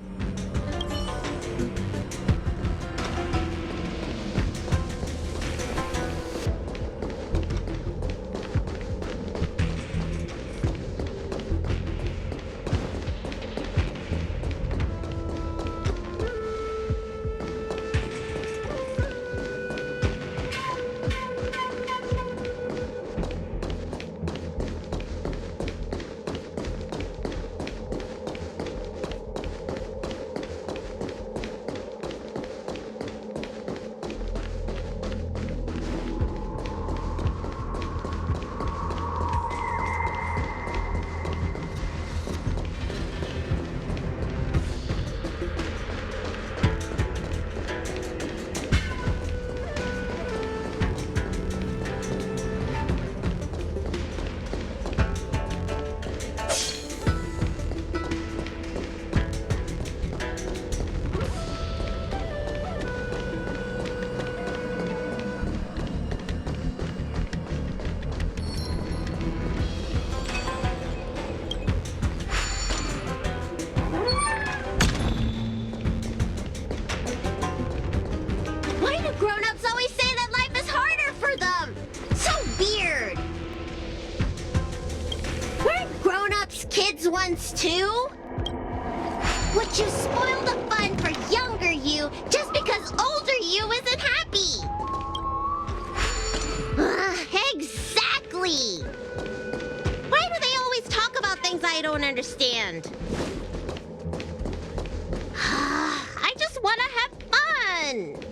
once too? Would you spoil the fun for younger you just because older you isn't happy? Exactly! Why do they always talk about things I don't understand? I just want to have fun!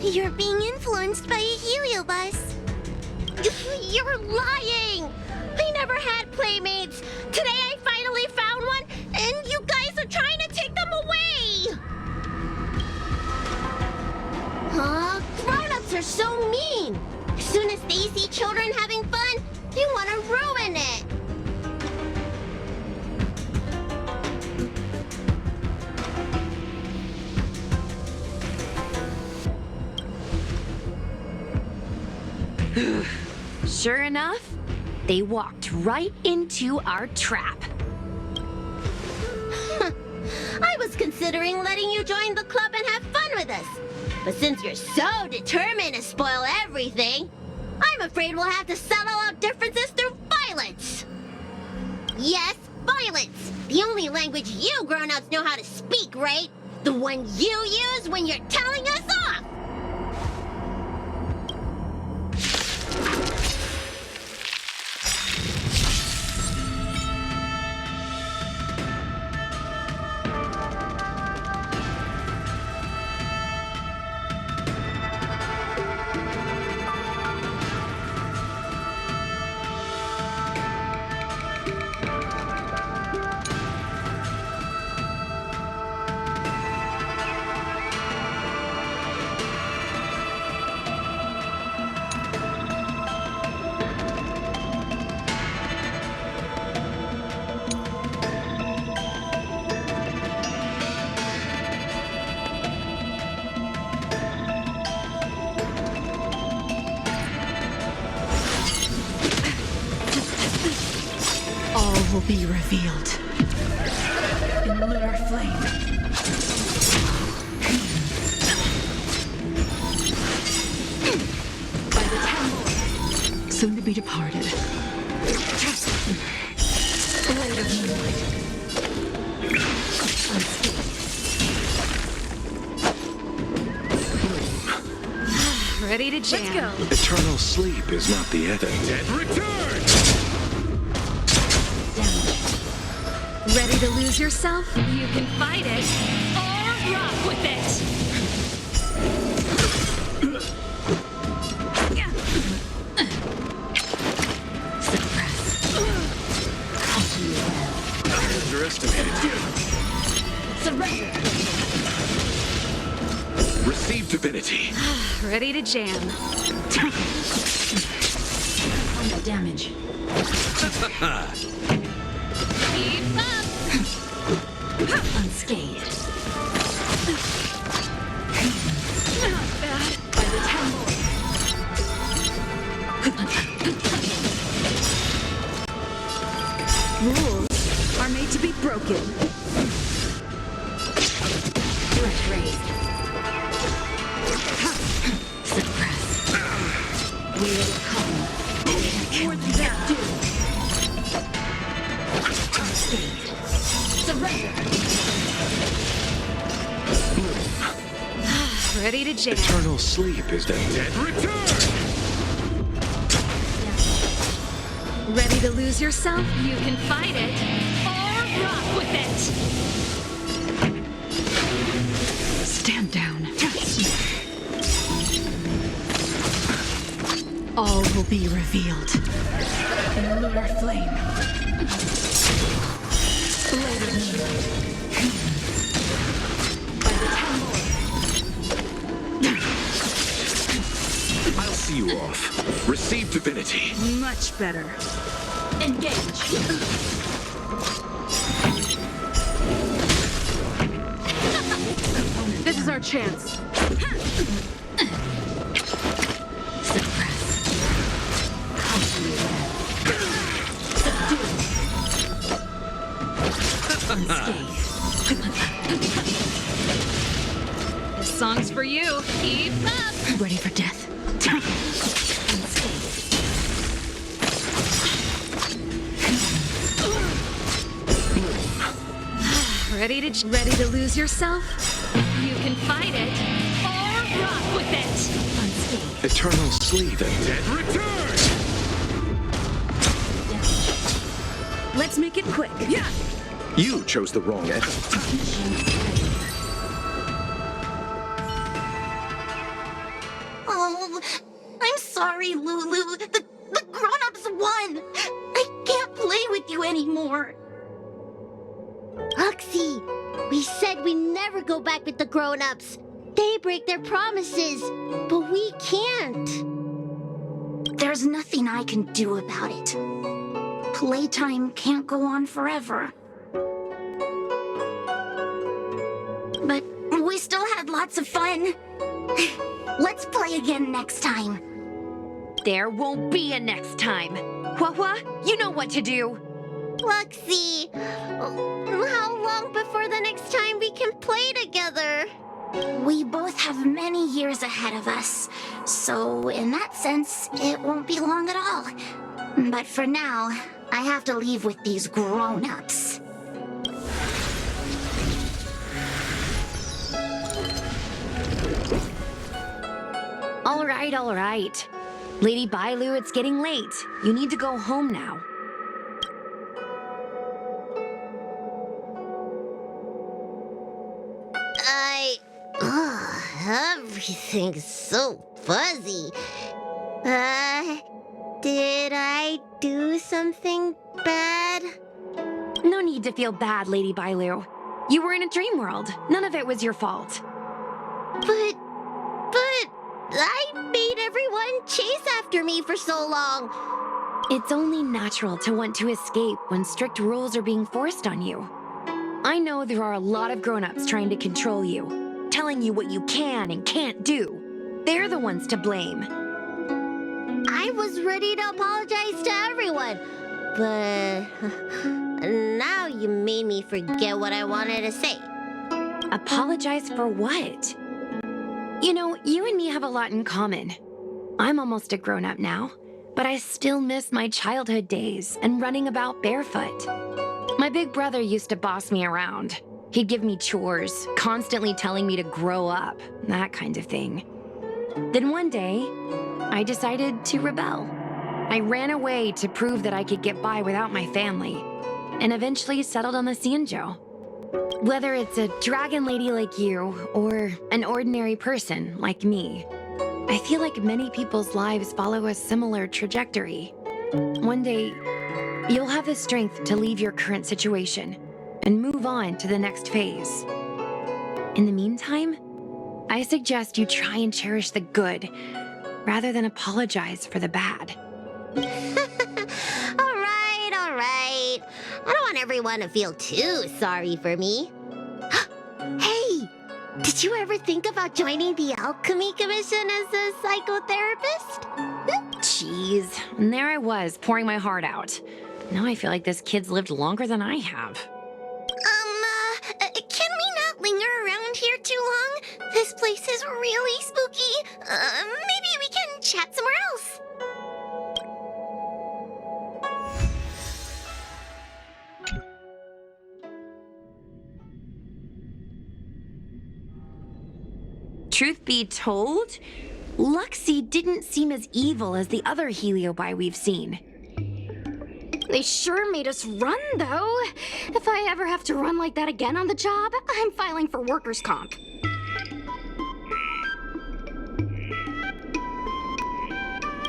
You're being influenced by a heliobus. You're lying! I never had playmates. Today I finally found one, and you guys are trying to take them away! Grown-ups are so mean. As soon as they see children having fun, they want to ruin it. Sure enough, they walked right into our trap. I was considering letting you join the club and have fun with us. But since you're so determined to spoil everything, I'm afraid we'll have to settle out differences through violence. Yes, violence. The only language you grown-ups know how to speak, right? The one you use when you're telling us off. Will be revealed in lunar flame. By the Ten, soon to be departed. Blade of moonlight. Ready to jam. Let's go. Eternal sleep is not the end. Dead return! Ready to lose yourself? You can fight it, or rock with it! Suppress. Underestimated you. Surrender! Receive divinity. Ready to jam. On the damage. Keep up! Unscathed. Not bad. By the Ten Rules are made to be broken. Threat raised. Suppress. We will come. More than that, do. Surrender. Ready to jam. Eternal sleep is the dead return! Ready to lose yourself? You can fight it, or rock with it! Stand down. All will be revealed in lunar flame. Blade of moonlight. By the Ten, I'll see you off. Receive divinity. much better. Engage. This is our chance. Suppress. This song's for you. Keep up. Ready for death. Ready to lose yourself? You can fight it, or rock with it. Eternal sleep and dead return! Let's make it quick. Yeah. You chose the wrong end. sorry, Lulu. The grown-ups won. I can't play with you anymore. Huxley, we said we'd never go back with the grown-ups. They break their promises, but we can't. There's nothing I can do about it. Playtime can't go on forever. But we still had lots of fun. Let's play again next time. There won't be a next time. Hua, you know what to do. Luxie, how long before the next time we can play together? We both have many years ahead of us, so in that sense, it won't be long at all. But for now, I have to leave with these grown-ups. All right. Lady Bailu, it's getting late. You need to go home now. Everything's so fuzzy. Did I do something bad? No need to feel bad, Lady Bailu. You were in a dream world. None of it was your fault. But I made everyone chase after me for so long. It's only natural to want to escape when strict rules are being forced on you. I know there are a lot of grown-ups trying to control you, telling you what you can and can't do. They're the ones to blame. I was ready to apologize to everyone, but now you made me forget what I wanted to say. Apologize for what? You know, you and me have a lot in common. I'm almost a grown-up now, but I still miss my childhood days and running about barefoot. My big brother used to boss me around. He'd give me chores, constantly telling me to grow up, that kind of thing. Then one day, I decided to rebel. I ran away to prove that I could get by without my family, and eventually settled on the Xianzhou. Whether it's a dragon lady like you, or an ordinary person like me, I feel like many people's lives follow a similar trajectory. One day, you'll have the strength to leave your current situation and move on to the next phase. In the meantime, I suggest you try and cherish the good, rather than apologize for the bad. All right. I don't want everyone to feel too sorry for me. Hey, did you ever think about joining the Alchemy Commission as a psychotherapist? Jeez, and there I was, pouring my heart out. Now I feel like this kid's lived longer than I have. Can we not linger around here too long? This place is really spooky. Maybe we can chat somewhere else. Truth be told, Luxie didn't seem as evil as the other Heliobi we've seen. They sure made us run, though. If I ever have to run like that again on the job, I'm filing for workers' comp.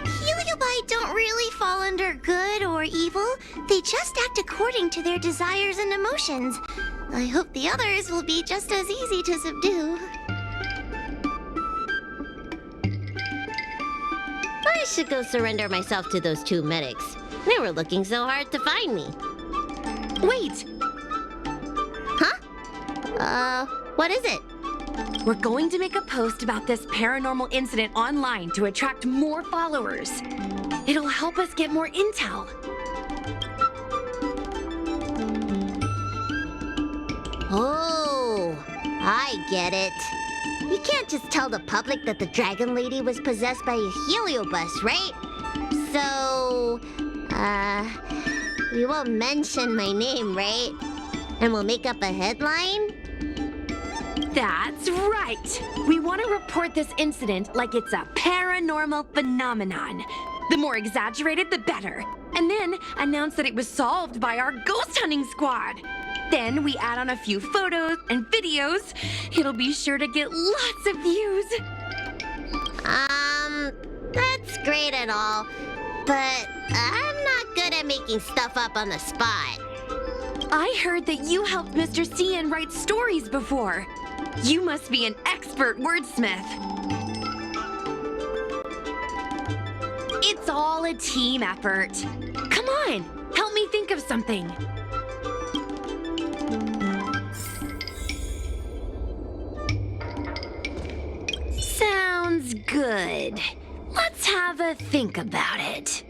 Heliobi don't really fall under good or evil. They just act according to their desires and emotions. I hope the others will be just as easy to subdue. I should go surrender myself to those two medics. They were looking so hard to find me. Wait! Huh? What is it? We're going to make a post about this paranormal incident online to attract more followers. It'll help us get more intel. Oh, I get it. You can't just tell the public that the Dragon Lady was possessed by a heliobus, right? So, you won't mention my name, right? And we'll make up a headline? That's right! We want to report this incident like it's a paranormal phenomenon. The more exaggerated, the better. And then announce that it was solved by our ghost hunting squad. Then we add on a few photos and videos. It'll be sure to get lots of views. That's great and all, but I'm not good at making stuff up on the spot. I heard that you helped Mr. Cian write stories before. You must be an expert wordsmith. It's all a team effort. Come on, help me think of something. Sounds good. Let's have a think about it.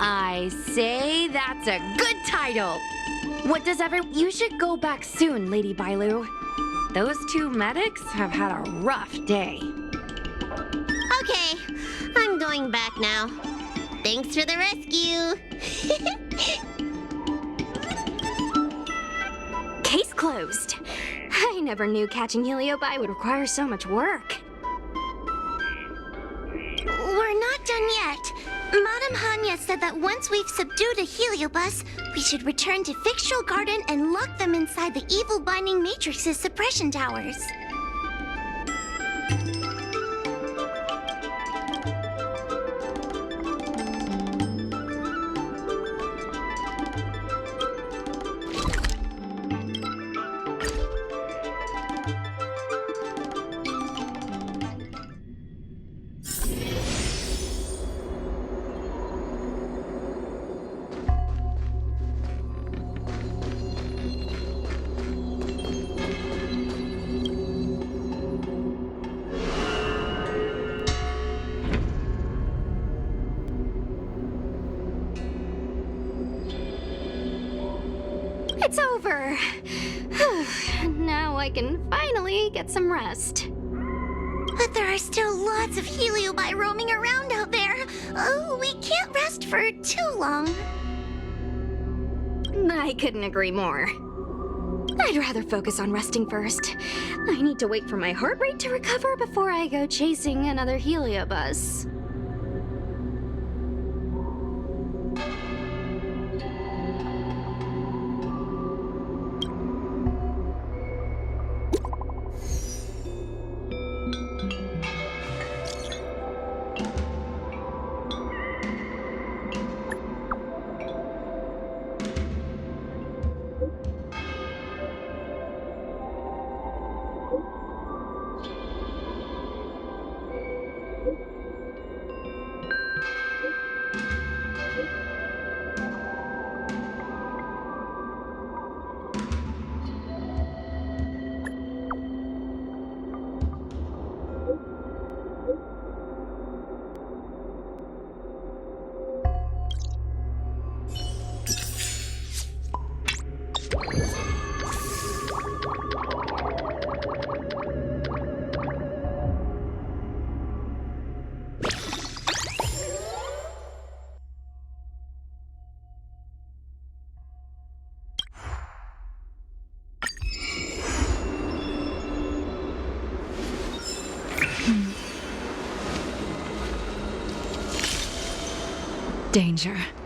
I say that's a good title. What does You should go back soon, Lady Bailu. Those two medics have had a rough day. Okay, I'm going back now. Thanks for the rescue. Case closed. I never knew catching Heliobi would require so much work. We're not done yet. Madame Hanya said that once we've subdued a Heliobus, we should return to Fictional Garden and lock them inside the evil binding matrix's suppression towers. It's over. Now I can finally get some rest. But there are still lots of Heliobi roaming around out there. Oh, we can't rest for too long. I couldn't agree more. I'd rather focus on resting first. I need to wait for my heart rate to recover before I go chasing another Heliobus. Danger.